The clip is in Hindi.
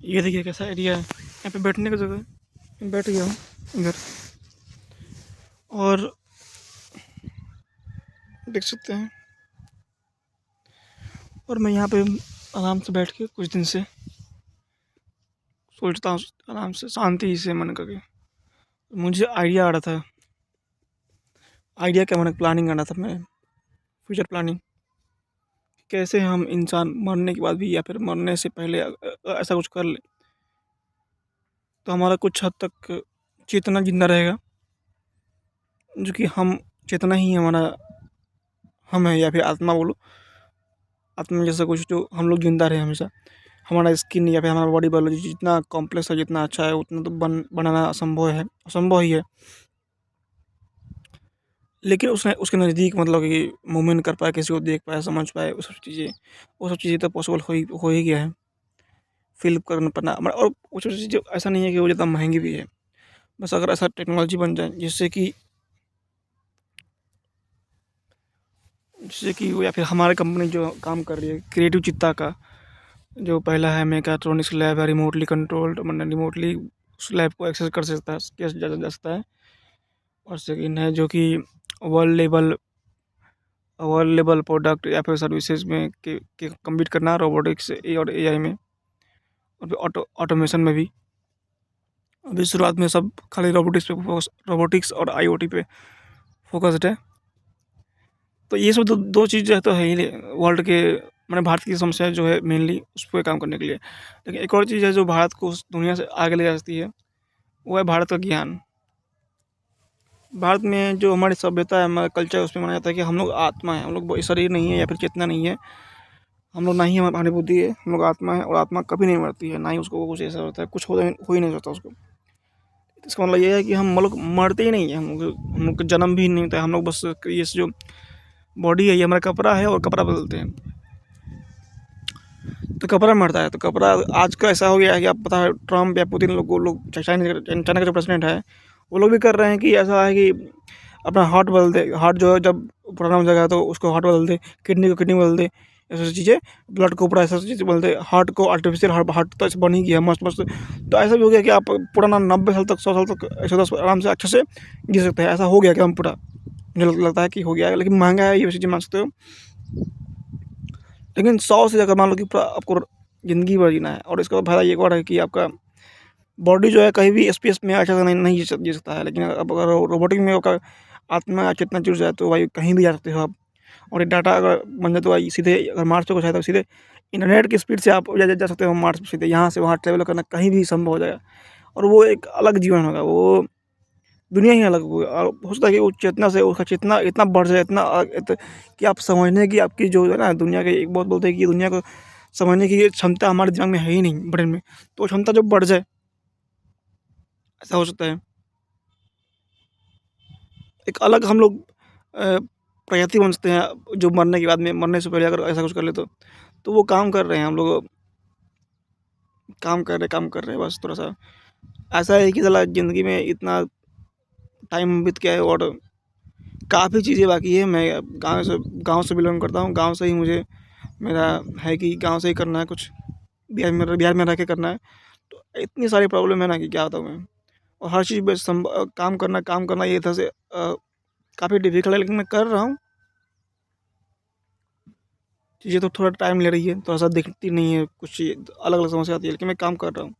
ये देखिए कैसा एरिया है। यहाँ पे बैठने की जगह है। बैठ गया हूँ इधर, और देख सकते हैं। और मैं यहाँ पे आराम से बैठ के कुछ दिन से सोचता हूँ, आराम से शांति से मन करके। मुझे आइडिया आ रहा था, आइडिया क्या मैंने प्लानिंग आना था, मैं फ्यूचर प्लानिंग, कैसे हम इंसान मरने के बाद भी या फिर मरने से पहले ऐसा कुछ कर ले तो हमारा कुछ हद तक चेतना जिंदा रहेगा, जो कि हम चेतना ही हमारा हम है, या फिर आत्मा बोलो, आत्मा जैसा कुछ जो हम लोग जिंदा रहे हमेशा। हमारा स्किन या फिर हमारा बॉडी बायोलॉजी जितना कॉम्प्लेक्स है, जितना अच्छा है, उतना तो बनाना असंभव है, असंभव ही है। लेकिन उसने उसके नज़दीक मतलब कि मूवमेंट कर पाए, किसी को देख पाए, समझ पाए, वो सब चीज़ें तो पॉसिबल हो ही गया है। फील करना पड़ना और वो सब चीज़ें ऐसा नहीं है कि वो ज़्यादा महंगी भी है। बस अगर ऐसा टेक्नोलॉजी बन जाए जिससे कि वो, या फिर हमारी कंपनी जो काम कर रही है क्रिएटिव चित्ता का, जो पहला है मेकाट्रॉनिक्स लैब है, रिमोटली कंट्रोल्ड, मतलब रिमोटली उस लैब को एक्सेस कर सकता है, किया जा सकता है। और सेकेंड है जो कि world level world level product या फिर सर्विसेज में के कम्पीट करना, रोबोटिक्स और एआई में, और फिर ऑटोमेशन में भी। अभी शुरुआत में सब खाली रोबोटिक्स और आईओटी पे फोकस्ड है। तो ये सब दो चीज़ तो है ही वर्ल्ड के, मैंने भारत की समस्या जो है मेनली उस पर काम करने के लिए। लेकिन एक और चीज़ है जो भारत को उस दुनिया से आगे ले जा सकती है, वो है भारत का ज्ञान। भारत में जो हमारी सभ्यता है, हमारा कल्चर है, उसमें माना जाता है कि हम लोग आत्मा है, हम लोग शरीर नहीं है या फिर चेतना नहीं है। हम लोग ना ही हमारी बुद्धि है, हम लोग आत्मा है, और आत्मा कभी नहीं मरती है, ना ही उसको कुछ ऐसा होता है, कुछ हो ही नहीं सकता उसको। इसका मतलब ये है कि हम लोग मरते ही नहीं है, हम लोग का जन्म भी नहीं होता है। हम लोग बस ये जो बॉडी है ये हमारा कपड़ा है, और कपड़ा बदलते हैं तो कपड़ा मरता है। तो कपड़ा आज का ऐसा हो गया है कि आप पता है ट्रम्प या पुतिन लोग चाइना का जो प्रेसिडेंट है, वो लोग भी कर रहे हैं कि ऐसा है कि अपना हार्ट बदल दे, हार्ट जो है जब पुराना हो जाएगा तो उसको हार्ट बदल दे, किडनी को किडनी बदल दे, ऐसी चीज़ें, ब्लड को पूरा ऐसा चीज़ें बदल दे, हार्ट को आर्टिफिशियल हार्ट तो ऐसे बन ही गया मस्त मस्त। तो ऐसा भी हो गया कि आप पुराना 90 साल तक 100 साल तक 110 आराम से अच्छे से जी सकते हैं। ऐसा हो गया कि हम पूरा, मुझे लगता है कि हो गया है, लेकिन महंगा है ये चीज़ें मान सकते हो। लेकिन 100 से अगर मान लो कि पूरा आपको ज़िंदगी भर जीना है, और इसका फायदा ये और है कि आपका बॉडी जो है कहीं भी स्पेस में अच्छा से नहीं जी सकता है। लेकिन अब अगर रोबोटिक में आपका आत्मा चेतना जुड़ जाए तो भाई कहीं भी जा सकते हो आप। और ये डाटा अगर बन जाए तो भाई सीधे, अगर मार्स पे कुछ है तो सीधे इंटरनेट की स्पीड से आप जा सकते हो मार्स पे सीधे, यहाँ से वहाँ ट्रेवल करना कहीं भी संभव हो जाएगा। और वो एक अलग जीवन होगा, वो दुनिया ही अलग होगी। और हो सकता है कि वो चेतना से उसका चेतना इतना बढ़ जाए, कि आप समझने की आपकी जो है ना दुनिया के, एक बहुत बोलते हैं कि दुनिया को समझने की ये क्षमता हमारे दिमाग में है ही नहीं, ब्रेन में। तो वो क्षमता जब बढ़ जाए, ऐसा हो सकता है एक अलग हम लोग प्रजाति बन सकते हैं, जो मरने के बाद में, मरने से पहले अगर ऐसा कुछ कर ले तो वो काम कर रहे हैं हम लोग, काम कर रहे हैं। बस थोड़ा सा ऐसा है कि साला ज़िंदगी में इतना टाइम बीत गया है, और काफ़ी चीज़ें बाकी है। मैं गाँव से बिलोंग करता हूँ, गाँव से ही मुझे मेरा है कि गाँव से ही करना है कुछ, बिहार में रह के करना है। तो इतनी सारी प्रॉब्लम है ना कि क्या बताऊँ मैं। और हर चीज़ में काम करना ये था से काफ़ी डिफ़िकल्ट है, लेकिन मैं कर रहा हूँ। चीज़ें तो थोड़ा टाइम ले रही है, थोड़ा-सा दिखती नहीं है, कुछ चीज़ अलग-अलग समस्या आती है, लेकिन मैं काम कर रहा हूँ।